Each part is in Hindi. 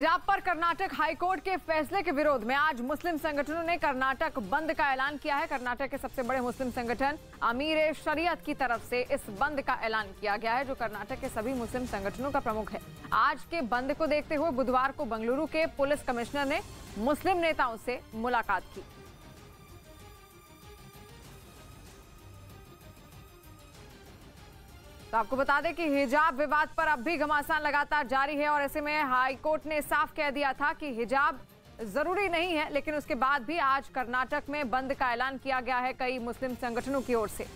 पंजाब पर कर्नाटक हाईकोर्ट के फैसले के विरोध में आज मुस्लिम संगठनों ने कर्नाटक बंद का ऐलान किया है। कर्नाटक के सबसे बड़े मुस्लिम संगठन अमीर शरीयत की तरफ से इस बंद का ऐलान किया गया है, जो कर्नाटक के सभी मुस्लिम संगठनों का प्रमुख है। आज के बंद को देखते हुए बुधवार को बेंगलुरु के पुलिस कमिश्नर ने मुस्लिम नेताओं से मुलाकात की। तो आपको बता दें कि हिजाब विवाद पर अब भी घमासान लगातार जारी है और ऐसे में हाईकोर्ट ने साफ कह दिया था कि हिजाब जरूरी नहीं है, लेकिन उसके बाद भी आज कर्नाटक में बंद का ऐलान किया गया है कई मुस्लिम संगठनों की ओर से।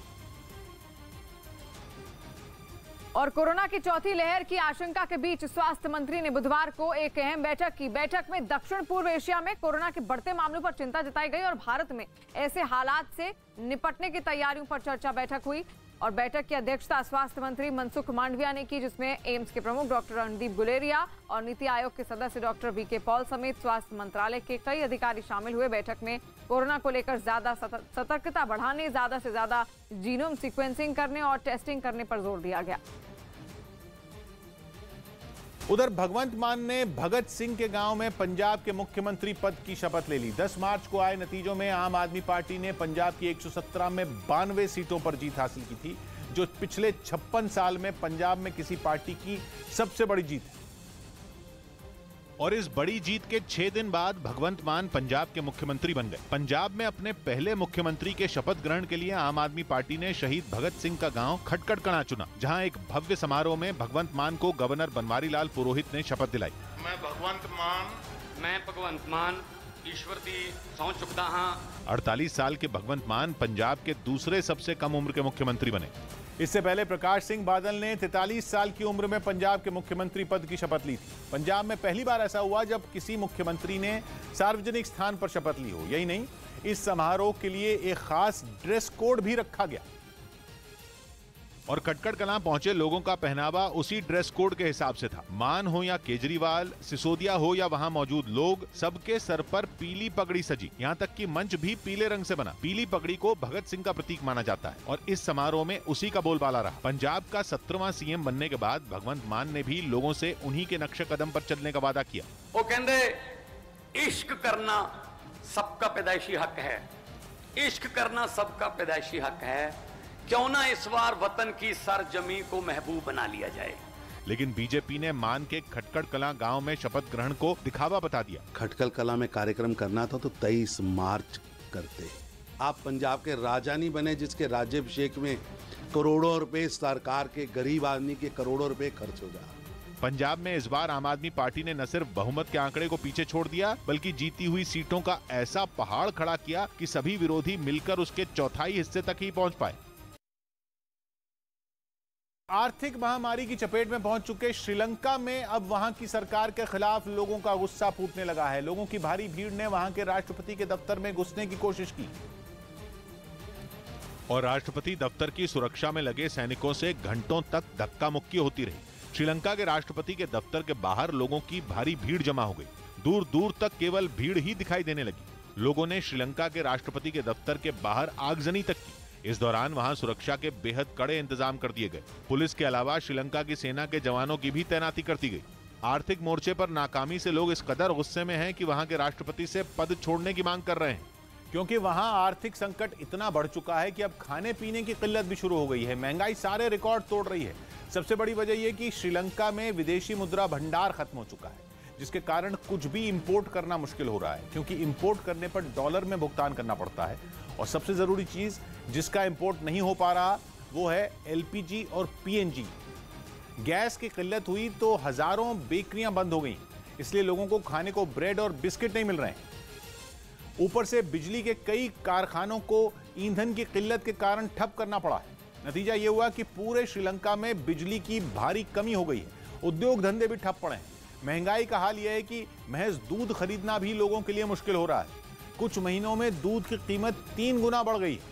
और कोरोना की चौथी लहर की आशंका के बीच स्वास्थ्य मंत्री ने बुधवार को एक अहम बैठक की। बैठक में दक्षिण पूर्व एशिया में कोरोना के बढ़ते मामलों पर चिंता जताई गई और भारत में ऐसे हालात से निपटने की तैयारियों पर चर्चा बैठक हुई। और बैठक की अध्यक्षता स्वास्थ्य मंत्री मनसुख मांडविया ने की, जिसमें एम्स के प्रमुख डॉक्टर रणदीप गुलेरिया और नीति आयोग के सदस्य डॉक्टर वीके पॉल समेत स्वास्थ्य मंत्रालय के कई अधिकारी शामिल हुए। बैठक में कोरोना को लेकर ज्यादा सतर्कता बढ़ाने, ज्यादा से ज्यादा जीनोम सीक्वेंसिंग करने और टेस्टिंग करने पर जोर दिया गया। उधर भगवंत मान ने भगत सिंह के गांव में पंजाब के मुख्यमंत्री पद की शपथ ले ली। 10 मार्च को आए नतीजों में आम आदमी पार्टी ने पंजाब की 117 में 92 सीटों पर जीत हासिल की थी, जो पिछले 56 साल में पंजाब में किसी पार्टी की सबसे बड़ी जीत है। और इस बड़ी जीत के 6 दिन बाद भगवंत मान पंजाब के मुख्यमंत्री बन गए। पंजाब में अपने पहले मुख्यमंत्री के शपथ ग्रहण के लिए आम आदमी पार्टी ने शहीद भगत सिंह का गांव खटकड़कला चुना, जहां एक भव्य समारोह में भगवंत मान को गवर्नर बनवारी लाल पुरोहित ने शपथ दिलाई। मैं भगवंत मान ईश्वर दी सौं चुकदा हां। 48 साल के भगवंत मान पंजाब के दूसरे सबसे कम उम्र के मुख्यमंत्री बने। इससे पहले प्रकाश सिंह बादल ने 43 साल की उम्र में पंजाब के मुख्यमंत्री पद की शपथ ली थी। पंजाब में पहली बार ऐसा हुआ जब किसी मुख्यमंत्री ने सार्वजनिक स्थान पर शपथ ली हो। यही नहीं, इस समारोह के लिए एक खास ड्रेस कोड भी रखा गया और खटकड़कला पहुंचे लोगों का पहनावा उसी ड्रेस कोड के हिसाब से था। मान हो या केजरीवाल, सिसोदिया हो या वहां मौजूद लोग, सबके सर पर पीली पगड़ी सजी। यहां तक कि मंच भी पीले रंग से बना। पीली पगड़ी को भगत सिंह का प्रतीक माना जाता है और इस समारोह में उसी का बोलबाला रहा। पंजाब का 17वां सीएम बनने के बाद भगवंत मान ने भी लोगों से उन्हीं के नक्शे कदम पर चलने का वादा किया। वो कहंदे इश्क करना सबका पैदाइशी हक है, इश्क करना सबका पैदाइशी हक है, क्यों ना इस बार वतन की सरजमी को महबूब बना लिया जाए। लेकिन बीजेपी ने मान के खटकड़कला गांव में शपथ ग्रहण को दिखावा बता दिया। खटकड़कला में कार्यक्रम करना था तो 23 मार्च करते। आप पंजाब के राजा नहीं बने जिसके राज्याभिषेक में करोड़ों रुपए सरकार के, गरीब आदमी के करोड़ों रुपए खर्च हो जाए। पंजाब में इस बार आम आदमी पार्टी ने न सिर्फ बहुमत के आंकड़े को पीछे छोड़ दिया, बल्कि जीती हुई सीटों का ऐसा पहाड़ खड़ा किया कि सभी विरोधी मिलकर उसके चौथाई हिस्से तक ही पहुंच पाए। आर्थिक महामारी की चपेट में पहुंच चुके श्रीलंका में अब वहां की सरकार के खिलाफ लोगों का गुस्सा फूटने लगा है। लोगों की भारी भीड़ ने वहां के राष्ट्रपति के दफ्तर में घुसने की कोशिश की और राष्ट्रपति दफ्तर की सुरक्षा में लगे सैनिकों से घंटों तक धक्का मुक्की होती रही। श्रीलंका के राष्ट्रपति के दफ्तर के बाहर लोगों की भारी भीड़ जमा हो गई। दूर दूर तक केवल भीड़ ही दिखाई देने लगी। लोगों ने श्रीलंका के राष्ट्रपति के दफ्तर के बाहर आगजनी तक की। इस दौरान वहां सुरक्षा के बेहद कड़े इंतजाम कर दिए गए। पुलिस के अलावा श्रीलंका की सेना के जवानों की भी तैनाती कर दी गई। आर्थिक मोर्चे पर नाकामी से लोग इस कदर गुस्से में हैं कि वहां के राष्ट्रपति से पद छोड़ने की मांग कर रहे हैं, क्योंकि वहां आर्थिक संकट इतना बढ़ चुका है कि अब खाने पीने की किल्लत भी शुरू हो गई है। महंगाई सारे रिकॉर्ड तोड़ रही है। सबसे बड़ी वजह यह कि श्रीलंका में विदेशी मुद्रा भंडार खत्म हो चुका है, जिसके कारण कुछ भी इंपोर्ट करना मुश्किल हो रहा है, क्योंकि इंपोर्ट करने पर डॉलर में भुगतान करना पड़ता है। और सबसे जरूरी चीज जिसका इंपोर्ट नहीं हो पा रहा वो है एलपीजी और पीएनजी। गैस की किल्लत हुई तो हजारों बेकरियां बंद हो गई, इसलिए लोगों को खाने को ब्रेड और बिस्किट नहीं मिल रहे हैं। ऊपर से बिजली के कई कारखानों को ईंधन की किल्लत के कारण ठप करना पड़ा है। नतीजा यह हुआ कि पूरे श्रीलंका में बिजली की भारी कमी हो गई है। उद्योग धंधे भी ठप पड़े हैं। महंगाई का हाल यह है कि महज दूध खरीदना भी लोगों के लिए मुश्किल हो रहा है। कुछ महीनों में दूध की कीमत 3 गुना बढ़ गई है।